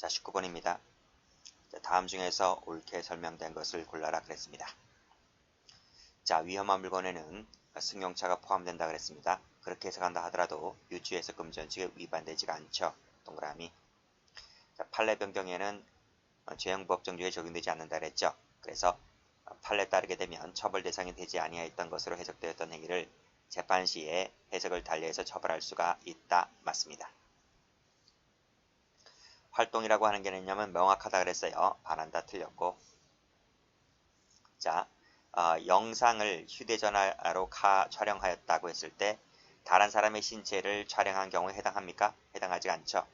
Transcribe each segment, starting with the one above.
자, 19번입니다. 다음 중에서 옳게 설명된 것을 골라라 그랬습니다. 자, 위험한 물건에는 승용차가 포함된다 그랬습니다. 그렇게 해석한다 하더라도 유추해석 금지 원칙에 위반되지가 않죠. 동그라미. 자, 판례 변경에는 죄형법정주에 적용되지 않는다 그랬죠. 그래서 판례에 따르게 되면 처벌 대상이 되지 아니하였던 것으로 해석되었던 행위를 재판 시에 해석을 달리해서 처벌할 수가 있다. 맞습니다. 활동이라고 하는 개념은 명확하다 그랬어요. 반한다 틀렸고. 자, 영상을 휴대전화로 촬영하였다고 했을 때 다른 사람의 신체를 촬영한 경우에 해당합니까? 해당하지 않죠.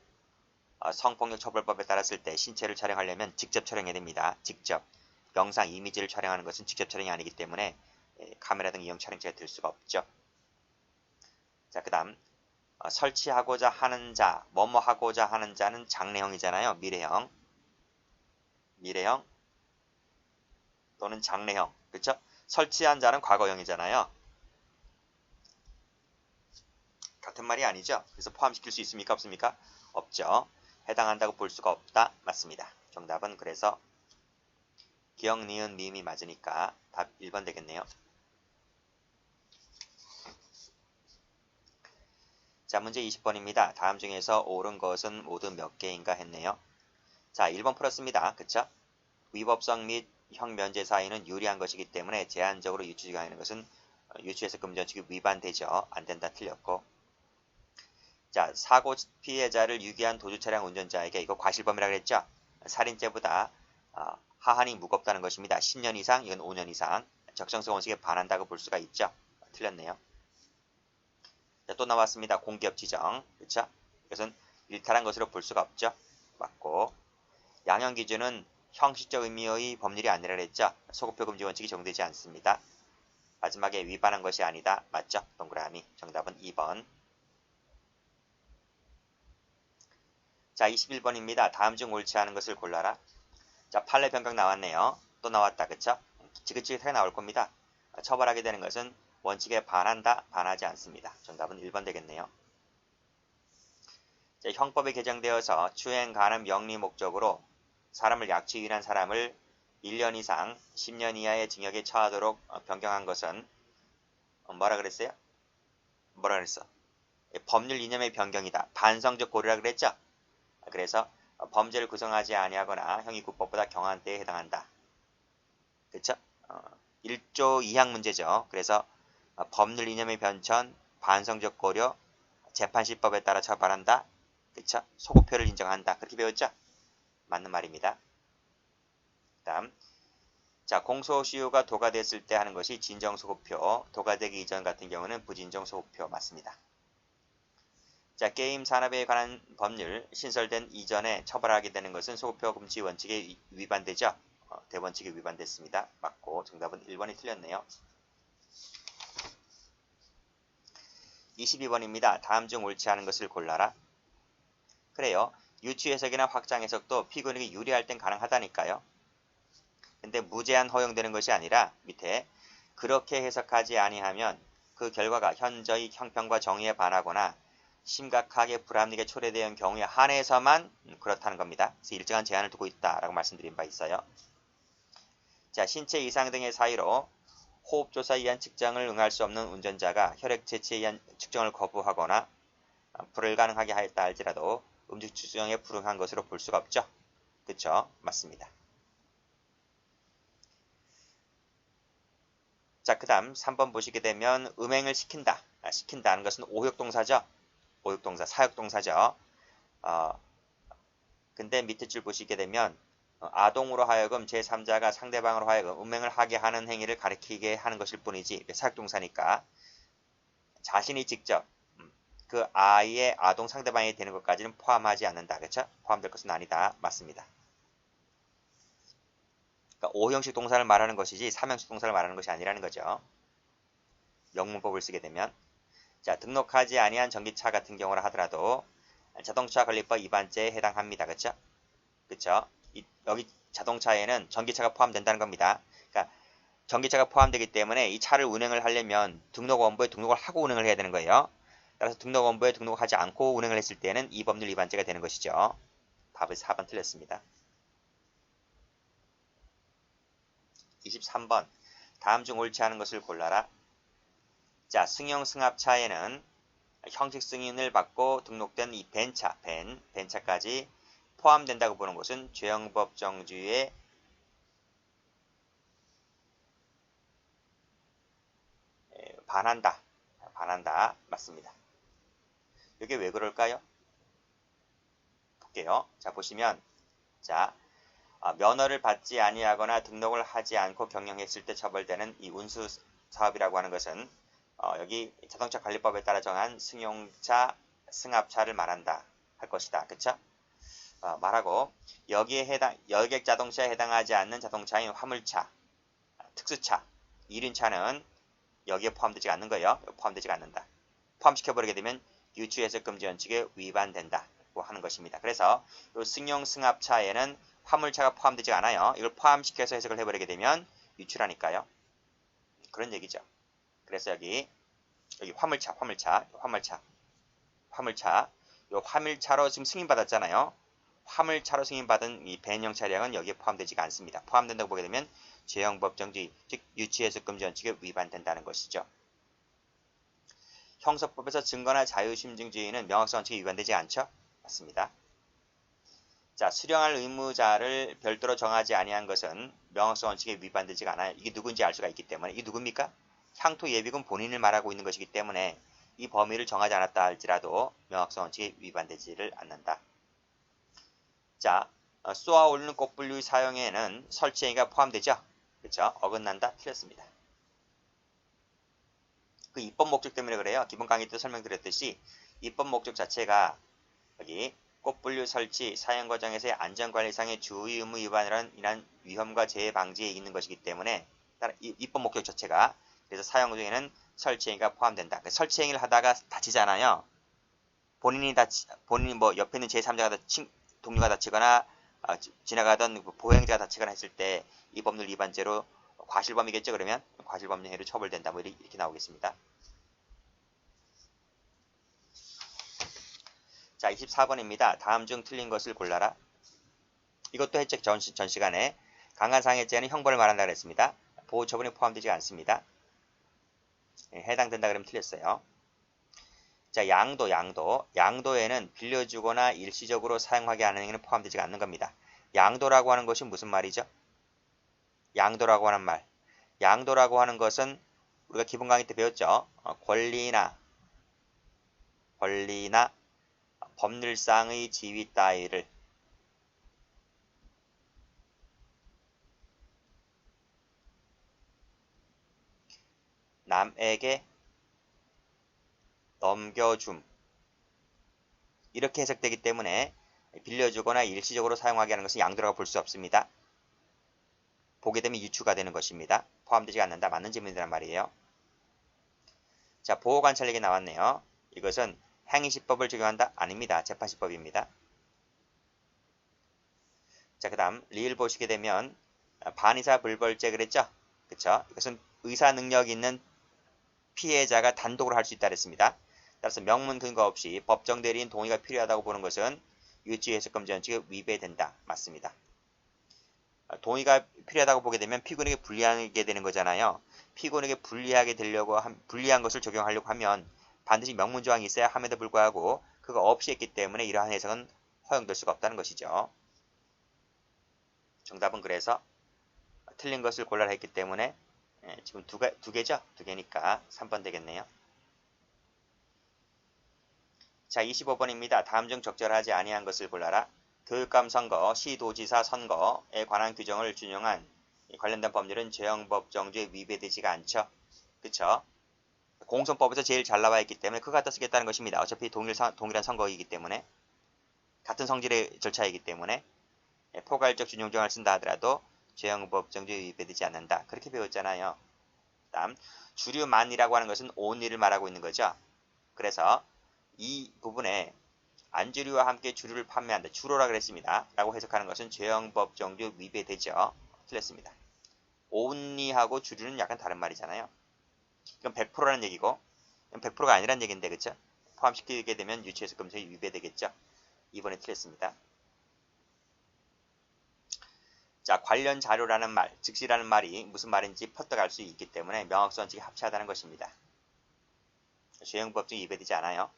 성폭력 처벌법에 따랐을 때 신체를 촬영하려면 직접 촬영해야 됩니다. 직접. 영상, 이미지를 촬영하는 것은 직접 촬영이 아니기 때문에 카메라 등 이용 촬영체가 될 수가 없죠. 자, 그 다음 설치하고자 하는 자, 뭐뭐 하고자 하는 자는 장래형이잖아요. 미래형. 미래형 또는 장래형. 그렇죠? 설치한 자는 과거형이잖아요. 같은 말이 아니죠. 그래서 포함시킬 수 있습니까? 없습니까? 없죠. 해당한다고 볼 수가 없다. 맞습니다. 정답은 그래서 기억, 니은, 미음이 맞으니까 답 1번 되겠네요. 자, 문제 20번입니다. 다음 중에서 옳은 것은 모두 몇 개인가 했네요. 자, 1번 풀었습니다. 그쵸? 위법성 및 형면제 사이는 유리한 것이기 때문에 제한적으로 유추하는 것은 유추해석 금지 원칙이 위반되죠. 안 된다 틀렸고. 자, 사고 피해자를 유기한 도주 차량 운전자에게 이거 과실범이라고 했죠. 살인죄보다 하한이 무겁다는 것입니다. 10년 이상, 이건 5년 이상. 적정성 원칙에 반한다고 볼 수가 있죠. 틀렸네요. 자, 또 나왔습니다. 공기업 지정. 그쵸? 이것은 일탈한 것으로 볼 수가 없죠. 맞고. 양형 기준은 형식적 의미의 법률이 아니라 그랬죠. 소급표 금지 원칙이 적용되지 않습니다. 마지막에 위반한 것이 아니다. 맞죠? 동그라미. 정답은 2번. 자, 21번입니다. 다음 중 옳지 않은 것을 골라라. 자, 판례 변경 나왔네요. 또 나왔다. 그쵸? 지긋지긋하게 나올 겁니다. 처벌하게 되는 것은 원칙에 반한다, 반하지 않습니다. 정답은 1번 되겠네요. 자, 형법이 개정되어서 추행 가능 명리 목적으로 사람을 약취 유인한 사람을 1년 이상 10년 이하의 징역에 처하도록 변경한 것은 뭐라 그랬어요? 뭐라 그랬어? 법률 이념의 변경이다. 반성적 고려라 그랬죠? 그래서 범죄를 구성하지 아니하거나 형이구법보다 경한 때에 해당한다. 그쵸? 1조 2항 문제죠. 그래서 법률 이념의 변천, 반성적 고려, 재판시법에 따라 처벌한다. 그쵸? 소급표를 인정한다. 그렇게 배웠죠? 맞는 말입니다. 다음, 자, 공소시효가 도가됐을 때 하는 것이 진정소급표, 도가되기 이전 같은 경우는 부진정소급표 맞습니다. 자, 게임 산업에 관한 법률 신설된 이전에 처벌하게 되는 것은 소급표 금지 원칙에 위반되죠. 대원칙에 위반됐습니다. 맞고 정답은 1번이 틀렸네요. 22번입니다. 다음 중 옳지 않은 것을 골라라. 그래요. 유추 해석이나 확장 해석도 피고인에게 유리할 땐 가능하다니까요. 근데 무제한 허용되는 것이 아니라 밑에 그렇게 해석하지 아니하면 그 결과가 현저히 형평과 정의에 반하거나 심각하게 불합리하게 초래되는 경우에 한해서만 그렇다는 겁니다. 그래서 일정한 제한을 두고 있다라고 말씀드린 바 있어요. 자, 신체 이상 등의 사유로 호흡조사에 의한 측정을 응할 수 없는 운전자가 혈액 채취에 의한 측정을 거부하거나 불가능하게 하였다 할지라도 음식 측정에 불응한 것으로 볼 수가 없죠. 그쵸? 맞습니다. 자, 그 다음 3번 보시게 되면 음행을 시킨다. 시킨다는 것은 오욕동사죠. 오욕동사, 사욕동사죠. 근데 밑에 줄 보시게 되면 아동으로 하여금 제3자가 상대방으로 하여금 음행을 하게 하는 행위를 가리키게 하는 것일 뿐이지 사역동사니까 자신이 직접 그 아이의 아동 상대방이 되는 것까지는 포함하지 않는다. 그렇죠? 포함될 것은 아니다. 맞습니다. 그러니까 5형식 동사를 말하는 것이지 3형식 동사를 말하는 것이 아니라는 거죠. 영문법을 쓰게 되면 자, 등록하지 아니한 전기차 같은 경우라 하더라도 자동차 관리법 위반죄에 해당합니다. 그렇죠? 그렇죠? 여기 자동차에는 전기차가 포함된다는 겁니다. 그러니까 전기차가 포함되기 때문에 이 차를 운행을 하려면 등록원부에 등록을 하고 운행을 해야 되는 거예요. 따라서 등록원부에 등록하지 않고 운행을 했을 때는 이 법률 위반죄가 되는 것이죠. 답이 4번 틀렸습니다. 23번. 다음 중 옳지 않은 것을 골라라. 자, 승용 승합차에는 형식 승인을 받고 등록된 이 벤차까지 포함된다고 보는 것은 죄형법정주의에 반한다. 맞습니다. 이게 왜 그럴까요? 볼게요. 자, 보시면 자, 면허를 받지 아니하거나 등록을 하지 않고 경영했을 때 처벌되는 이 운수 사업이라고 하는 것은 여기 자동차 관리법에 따라 정한 승용차, 승합차를 말한다 할 것이다. 그쵸? 말하고 여기에 여객 자동차에 해당하지 않는 자동차인 화물차, 특수차, 1인차는 여기에 포함되지 않는 거예요. 포함되지 않는다. 포함시켜버리게 되면 유추해석 금지 원칙에 위반된다고 하는 것입니다. 그래서 이 승용 승합차에는 화물차가 포함되지 않아요. 이걸 포함시켜서 해석을 해버리게 되면 유추라니까요. 그런 얘기죠. 그래서 여기 화물차. 이 화물차로 지금 승인받았잖아요. 화물차로 승인받은 이 벤형 차량은 여기에 포함되지가 않습니다. 포함된다고 보게 되면 죄형법정주의, 즉 유치해석 금지 원칙에 위반된다는 것이죠. 형사법에서 증거나 자유심증주의는 명확성 원칙에 위반되지 않죠? 맞습니다. 자, 수령할 의무자를 별도로 정하지 아니한 것은 명확성 원칙에 위반되지가 않아요. 이게 누군지 알 수가 있기 때문에. 이게 누굽니까? 향토예비군 본인을 말하고 있는 것이기 때문에 이 범위를 정하지 않았다 할지라도 명확성 원칙에 위반되지를 않는다. 자, 쏘아 올리는 꽃분류의 사용에는 설치행위가 포함되죠? 그렇죠? 어긋난다? 틀렸습니다. 그 입법 목적 때문에 그래요. 기본 강의 때 설명드렸듯이 입법 목적 자체가 여기 꽃분류 설치, 사용 과정에서의 안전관리상의 주의 의무 위반이란 위험과 재해 방지에 있는 것이기 때문에 따라 입법 목적 자체가 그래서 사용 중에는 설치행위가 포함된다. 설치행위를 하다가 다치잖아요. 본인이 뭐 옆에 있는 제3자가 동료가 다치거나 지나가던 보행자가 다치거나 했을 때 이 법률 위반죄로 과실범이겠죠. 그러면 과실범죄로 처벌된다. 뭐 이렇게 나오겠습니다. 자, 24번입니다. 다음 중 틀린 것을 골라라. 이것도 했죠. 전 시간에 강한 상해죄는 형벌을 말한다 그랬습니다. 보호처분이 포함되지 않습니다. 해당된다 그러면 틀렸어요. 자, 양도에는 빌려주거나 일시적으로 사용하게 하는 행위는 포함되지 않는 겁니다. 양도라고 하는 것이 무슨 말이죠? 양도라고 하는 것은 우리가 기본 강의 때 배웠죠. 권리나 법률상의 지위 따위를 남에게 넘겨줌 이렇게 해석되기 때문에 빌려주거나 일시적으로 사용하게 하는 것은 양도라고 볼 수 없습니다. 보게 되면 유추가 되는 것입니다. 포함되지 않는다. 맞는 질문이란 말이에요. 자, 보호관찰 얘기 나왔네요. 이것은 행위시법을 적용한다? 아닙니다. 재판시법입니다. 자, 그 다음 리을 보시게 되면 반의사 불벌죄 그랬죠? 그쵸? 이것은 의사 능력 있는 피해자가 단독으로 할 수 있다 그랬습니다. 따라서 명문 근거 없이 법정 대리인 동의가 필요하다고 보는 것은 유치해석 금지 원칙에 위배된다. 맞습니다. 동의가 필요하다고 보게 되면 피고인에게 불리하게 되는 거잖아요. 피고인에게 불리한 것을 적용하려고 하면 반드시 명문 조항이 있어야 함에도 불구하고 그거 없이 했기 때문에 이러한 해석은 허용될 수가 없다는 것이죠. 정답은 그래서 틀린 것을 골라라 했기 때문에 지금 두 개죠? 두 개니까 3번 되겠네요. 자, 25번입니다. 다음 중 적절하지 아니한 것을 골라라. 교육감 선거, 시도지사 선거에 관한 규정을 준용한 관련된 법률은 죄형법정주에 위배되지가 않죠. 그쵸? 공선법에서 제일 잘 나와 있기 때문에 그거 갖다 쓰겠다는 것입니다. 어차피 동일한 선거이기 때문에 같은 성질의 절차이기 때문에 포괄적 준용 조항을 쓴다 하더라도 죄형법정주에 위배되지 않는다. 그렇게 배웠잖아요. 다음 주류만이라고 하는 것은 온리를 말하고 있는 거죠. 그래서 이 부분에 안주류와 함께 주류를 판매한다. 주로라 그랬습니다. 라고 해석하는 것은 죄형법정주 위배되죠. 틀렸습니다. 온리하고 주류는 약간 다른 말이잖아요. 이건 100%라는 얘기고 100%가 아니란 얘기인데 그쵸? 포함시키게 되면 유치해석 금지에 위배되겠죠. 2번에 틀렸습니다. 자, 관련 자료라는 말, 즉시라는 말이 무슨 말인지 퍼뜩 알 수 있기 때문에 명확성 원칙이 합치하다는 것입니다. 주행법증이 위배되지 않아요.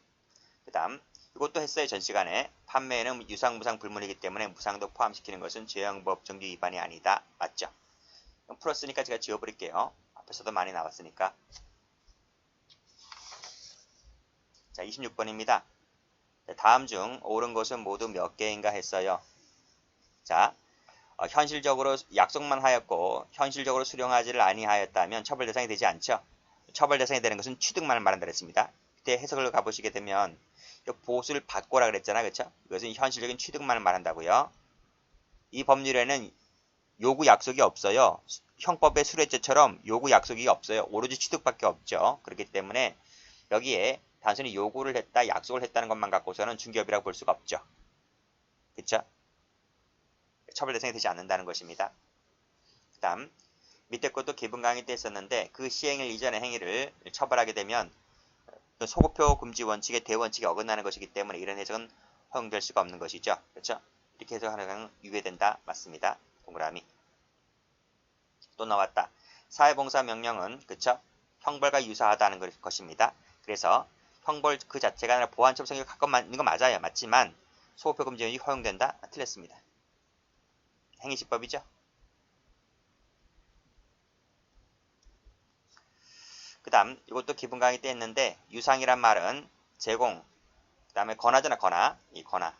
그 다음 이것도 했어요. 전 시간에. 판매에는 유상, 무상 불문이기 때문에 무상도 포함시키는 것은 주행법 정규 위반이 아니다. 맞죠? 그럼 풀었으니까 제가 지워버릴게요. 앞에서도 많이 나왔으니까. 자, 26번입니다. 다음 중 옳은 것은 모두 몇 개인가 했어요. 자, 현실적으로 약속만 하였고 현실적으로 수령하지를 아니하였다면 처벌 대상이 되지 않죠. 처벌 대상이 되는 것은 취득만을 말한다 그랬습니다. 그때 해석을 가보시게 되면 보수를 받고라 그랬잖아, 그렇죠? 이것은 현실적인 취득만을 말한다고요. 이 법률에는 요구 약속이 없어요. 형법의 수뢰죄처럼 요구 약속이 없어요. 오로지 취득밖에 없죠. 그렇기 때문에 여기에 단순히 요구를 했다, 약속을 했다는 것만 갖고서는 중개업이라고 볼 수가 없죠. 그렇죠? 처벌 대상이 되지 않는다는 것입니다. 그 다음 밑에 것도 기본 강의 때 있었는데 그 시행일 이전의 행위를 처벌하게 되면 소급표 금지 원칙의 대원칙에 어긋나는 것이기 때문에 이런 해석은 허용될 수가 없는 것이죠. 그렇죠? 이렇게 해석하는 것은 유예된다. 맞습니다. 동그라미. 또 나왔다. 사회봉사 명령은 그쵸? 형벌과 유사하다는 것입니다. 그래서 형벌 그 자체가 아니라 보완처벌 성격이 가까운 있는 거 맞아요. 맞지만 소급표 금지 원칙이 허용된다? 틀렸습니다. 행위시법이죠. 그 다음 이것도 기본 강의 때 했는데 유상이란 말은 제공, 그 다음에 권하잖아. 권하. 이 권하.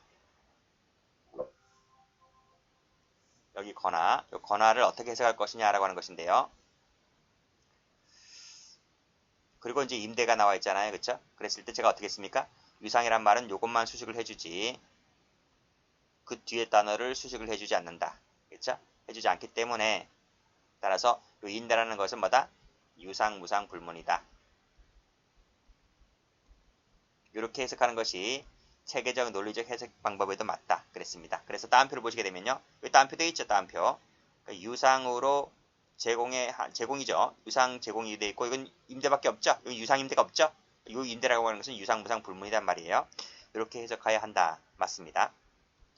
여기 권하. 이 권하를 어떻게 해석할 것이냐라고 하는 것인데요. 그리고 이제 임대가 나와 있잖아요. 그쵸? 그랬을 때 제가 어떻게 했습니까? 유상이란 말은 요것만 수식을 해주지 그 뒤에 단어를 수식을 해주지 않는다. 그쵸? 해주지 않기 때문에 따라서 이 임대라는 것은 뭐다? 유상, 무상, 불문이다. 이렇게 해석하는 것이 체계적 논리적 해석 방법에도 맞다. 그랬습니다. 그래서 따옴표를 보시게 되면요. 여기 따옴표 되어 있죠. 따옴표. 그러니까 유상으로 제공이죠. 유상 제공이 되어 있고 이건 임대밖에 없죠. 여기 유상 임대가 없죠. 이 임대라고 하는 것은 유상, 무상, 불문이란 말이에요. 이렇게 해석해야 한다. 맞습니다.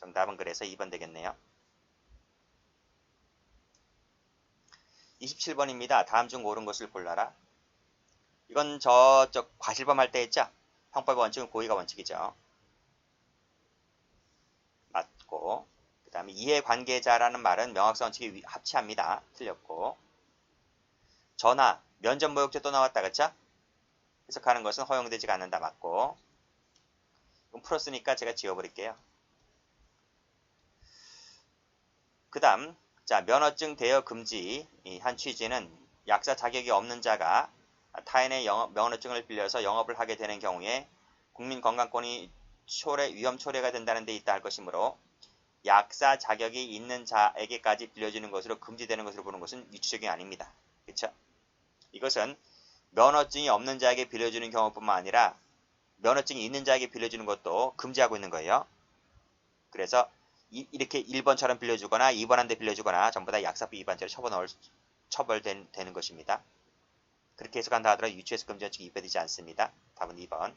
정답은 그래서 2번 되겠네요. 27번입니다. 다음 중 옳은 것을 골라라. 이건 저쪽 과실범 할 때 했죠. 형법의 원칙은 고의가 원칙이죠. 맞고 그 다음에 이해관계자라는 말은 명확성 원칙이 합치합니다. 틀렸고 전화, 면접모욕죄 또 나왔다. 그쵸? 해석하는 것은 허용되지가 않는다. 맞고 이건 풀었으니까 제가 지워버릴게요. 그 다음 자 면허증 대여 금지 한 취지는 약사 자격이 없는 자가 타인의 면허증을 빌려서 영업을 하게 되는 경우에 국민건강권이 위험 초래가 된다는 데 있다 할 것이므로 약사 자격이 있는 자에게까지 빌려주는 것으로 금지되는 것으로 보는 것은 유추적이 아닙니다. 그렇죠? 이것은 면허증이 없는 자에게 빌려주는 경우뿐만 아니라 면허증이 있는 자에게 빌려주는 것도 금지하고 있는 거예요. 그래서 이렇게 1번처럼 빌려주거나 2번한테 빌려주거나 전부 다 약사법 위반죄로 처벌되는 것입니다. 그렇게 해석한다 하더라도 유추해석 금지 원칙이 위배되지 않습니다. 답은 2번.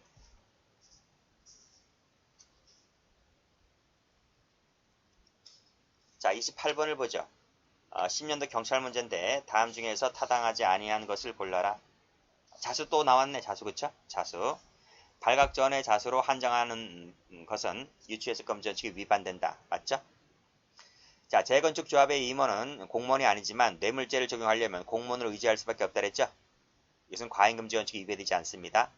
자, 28번을 보죠. 10년도 경찰 문제인데 다음 중에서 타당하지 아니한 것을 골라라. 자수 또 나왔네. 자수 그쵸? 자수. 발각 전의 자수로 한정하는 것은 유추해석 금지 원칙이 위반된다. 맞죠? 자, 재건축 조합의 임원은 공무원이 아니지만 뇌물죄를 적용하려면 공무원을 의지할 수밖에 없다 그랬죠? 이것은 과잉금지 원칙이 위배되지 않습니다.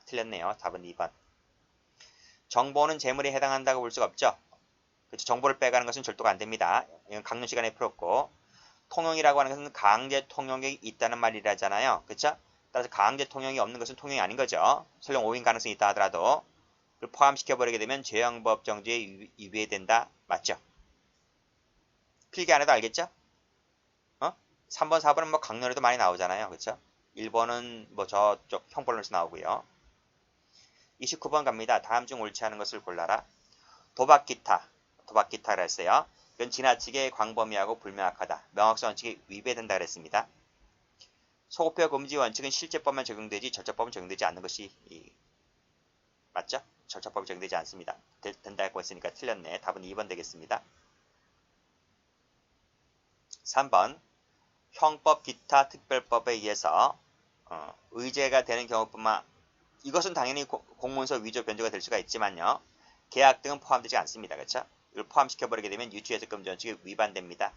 틀렸네요. 답은 2번. 정보는 재물에 해당한다고 볼 수가 없죠? 그렇죠? 정보를 빼가는 것은 절도가 안 됩니다. 이건 강론 시간에 풀었고 통용이라고 하는 것은 강제 통용이 있다는 말이라잖아요. 그렇죠? 따라서 강제 통용이 없는 것은 통용이 아닌 거죠. 설령 오인 가능성이 있다 하더라도 그걸 포함시켜버리게 되면 죄형법 정지에 위배된다. 맞죠? 필기 안 해도 알겠죠? 3번, 4번은 뭐 강론에도 많이 나오잖아요. 그렇죠? 1번은 뭐 저쪽 형벌론에서 나오고요. 29번 갑니다. 다음 중 옳지 않은 것을 골라라. 도박 기타라 했어요. 이건 지나치게 광범위하고 불명확하다. 명확성 원칙이 위배된다 그랬습니다. 소급표 금지 원칙은 실제법만 적용되지 절차법은 적용되지 않는 것이 맞죠? 절차법이 적용되지 않습니다. 된다고 했으니까 틀렸네. 답은 2번 되겠습니다. 3번 형법 기타 특별법에 의해서 의제가 되는 경우뿐만 이것은 당연히 공문서 위조 변조가 될 수가 있지만요. 계약 등은 포함되지 않습니다. 그렇죠? 이걸 포함시켜버리게 되면 유추해석 금지 원칙이 위반됩니다.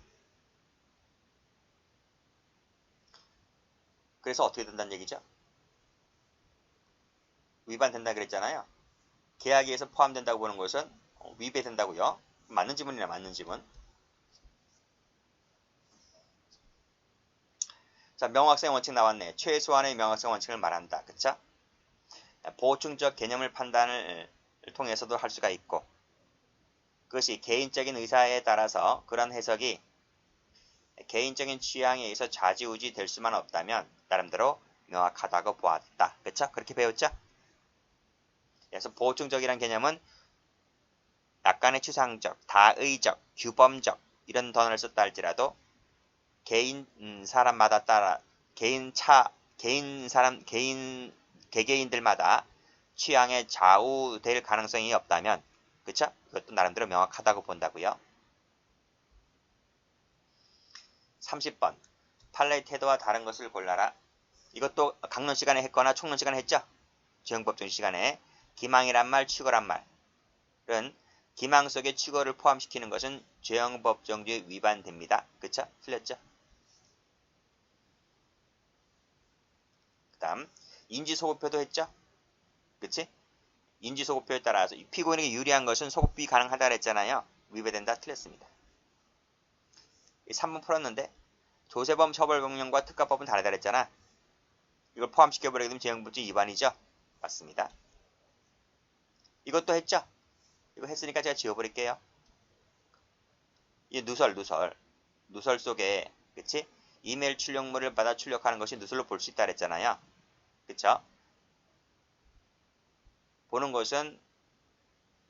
그래서 어떻게 된다는 얘기죠? 위반된다 그랬잖아요. 계약에 의해서 포함된다고 보는 것은 위배된다고요. 맞는 지문이나 맞는 지문. 자, 명확성 원칙 나왔네. 최소한의 명확성 원칙을 말한다. 그쵸? 보충적 개념을 판단을 통해서도 할 수가 있고 그것이 개인적인 의사에 따라서 그런 해석이 개인적인 취향에 의해서 좌지우지 될 수만 없다면 나름대로 명확하다고 보았다. 그쵸? 그렇게 배웠죠? 그래서 보충적이란 개념은 약간의 추상적, 다의적, 규범적 이런 단어를 썼다 할지라도 개인 사람마다 따라 개개인들마다 취향에 좌우될 가능성이 없다면 그쵸? 그것도 나름대로 명확하다고 본다고요. 30번 판례의 태도와 다른 것을 골라라. 이것도 강론 시간에 했거나 총론 시간에 했죠? 주형법정 시간에 기망이란 말, 취거란 말은 기망 속에 취거를 포함시키는 것은 죄형법정주에 위반됩니다. 그쵸? 틀렸죠? 그 다음 인지소급표도 했죠? 그치? 인지소급표에 따라서 피고인에게 유리한 것은 소급비 가능하다 그랬잖아요. 위배된다. 틀렸습니다. 3번 풀었는데 조세범 처벌명령과 특가법은 다르다 그랬잖아. 이걸 포함시켜버리게 되면 죄형법정 위반이죠? 맞습니다. 이것도 했죠? 이거 했으니까 제가 지워버릴게요. 이 누설 속에 그치? 이메일 출력물을 받아 출력하는 것이 누설로 볼 수 있다 그랬잖아요. 그쵸? 보는 것은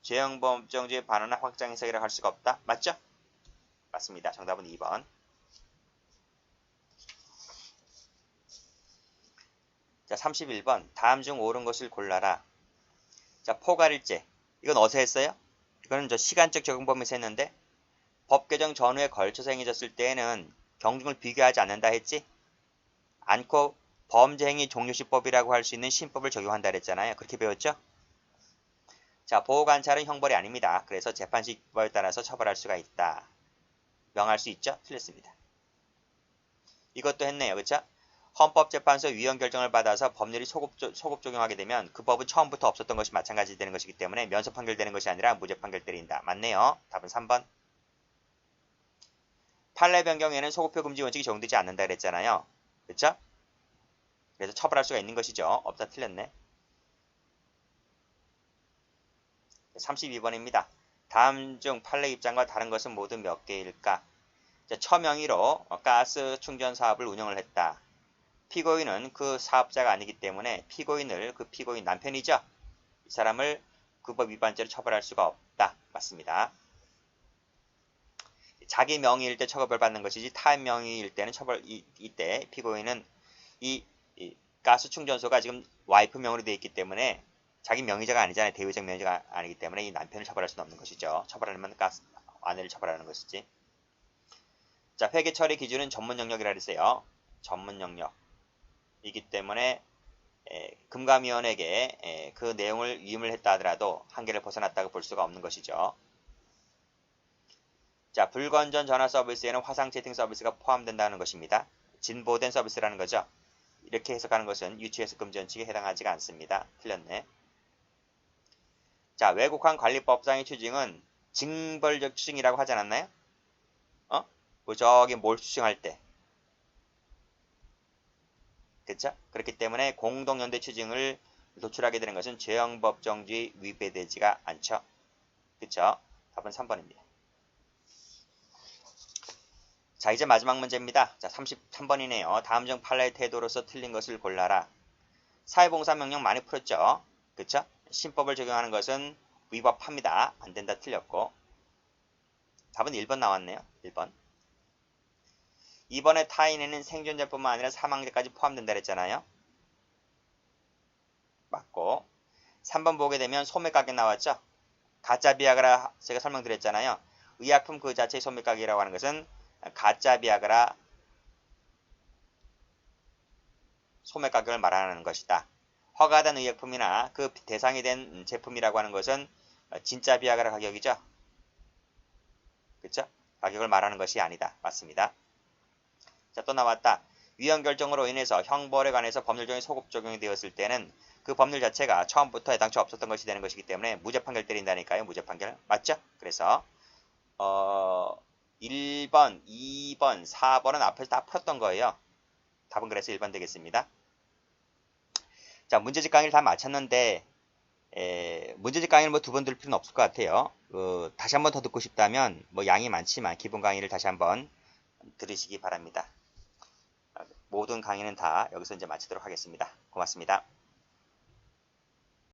죄형법정주의 반환한 확장 해석이라고 할 수가 없다. 맞죠? 맞습니다. 정답은 2번. 자, 31번. 다음 중 옳은 것을 골라라. 자, 포괄일제. 이건 어디서 했어요? 이거는 저 시간적 적용 범위에서 했는데 법 개정 전후에 걸쳐서 행해졌을 때에는 경중을 비교하지 않는다 했지? 않고 범죄행위 종료시법이라고 할 수 있는 신법을 적용한다 그랬잖아요. 그렇게 배웠죠? 자, 보호관찰은 형벌이 아닙니다. 그래서 재판시법에 따라서 처벌할 수가 있다. 명할 수 있죠? 틀렸습니다. 이것도 했네요. 그렇죠? 헌법재판소 위헌 결정을 받아서 법률이 소급 적용하게 되면 그 법은 처음부터 없었던 것이 마찬가지 되는 것이기 때문에 면소 판결되는 것이 아니라 무죄 판결 때린다. 맞네요. 답은 3번. 판례 변경에는 소급표 금지 원칙이 적용되지 않는다 그랬잖아요. 그렇죠? 그래서 처벌할 수가 있는 것이죠. 없다 틀렸네. 32번입니다. 다음 중 판례 입장과 다른 것은 모두 몇 개일까? 자, 처명의로 가스 충전 사업을 운영을 했다. 피고인은 그 사업자가 아니기 때문에 그 피고인 남편이죠. 이 사람을 그 법 위반죄로 처벌할 수가 없다. 맞습니다. 자기 명의일 때 처벌을 받는 것이지 타인 명의일 때는 이때 피고인은 이 가스 충전소가 지금 와이프 명의로 되어 있기 때문에 자기 명의자가 아니잖아요. 대의적 명의자가 아니기 때문에 이 남편을 처벌할 수는 없는 것이죠. 처벌하려면 아내를 처벌하는 것이지. 자, 회계 처리 기준은 전문 영역이라 그랬어요. 전문 영역이기 때문에 금감위원에게 그 내용을 위임을 했다 하더라도 한계를 벗어났다고 볼 수가 없는 것이죠. 자, 불건전 전화 서비스에는 화상 채팅 서비스가 포함된다는 것입니다. 진보된 서비스라는 거죠. 이렇게 해석하는 것은 유치해석 금지 원칙에 해당하지가 않습니다. 틀렸네. 자, 외국환 관리법상의 추징은 징벌적 추징이라고 하지 않았나요? 저기 몰수 추징할 때. 그쵸? 그렇기 때문에 공동연대 추징을 도출하게 되는 것은 죄형법정주의 위배되지가 않죠. 그쵸? 답은 3번입니다. 자, 이제 마지막 문제입니다. 자, 33번이네요. 다음 중 판례의 태도로서 틀린 것을 골라라. 사회봉사명령 많이 풀었죠? 그쵸? 신법을 적용하는 것은 위법합니다. 안 된다 틀렸고. 답은 1번 나왔네요. 1번. 2번의 타인에는 생존자뿐만 아니라 사망자까지 포함된다 그랬잖아요. 맞고. 3번 보게 되면 소매가게 나왔죠? 가짜 비아그라 제가 설명드렸잖아요. 의약품 그 자체의 소매가게라고 하는 것은 가짜 비아그라 소매 가격을 말하는 것이다. 허가된 의약품이나 그 대상이 된 제품이라고 하는 것은 진짜 비아그라 가격이죠. 그쵸? 가격을 말하는 것이 아니다. 맞습니다. 자, 또 나왔다. 위헌 결정으로 인해서 형벌에 관해서 법률적인 소급 적용이 되었을 때는 그 법률 자체가 처음부터 애당초 없었던 것이 되는 것이기 때문에 무죄 판결 때린다니까요. 무죄 판결. 맞죠? 그래서 1번, 2번, 4번은 앞에서 다 풀었던 거예요. 답은 그래서 1번 되겠습니다. 자, 문제집 강의를 다 마쳤는데 문제집 강의를 뭐 두 번 들을 필요는 없을 것 같아요. 다시 한번 더 듣고 싶다면 뭐 양이 많지만 기본 강의를 다시 한번 들으시기 바랍니다. 모든 강의는 다 여기서 이제 마치도록 하겠습니다. 고맙습니다.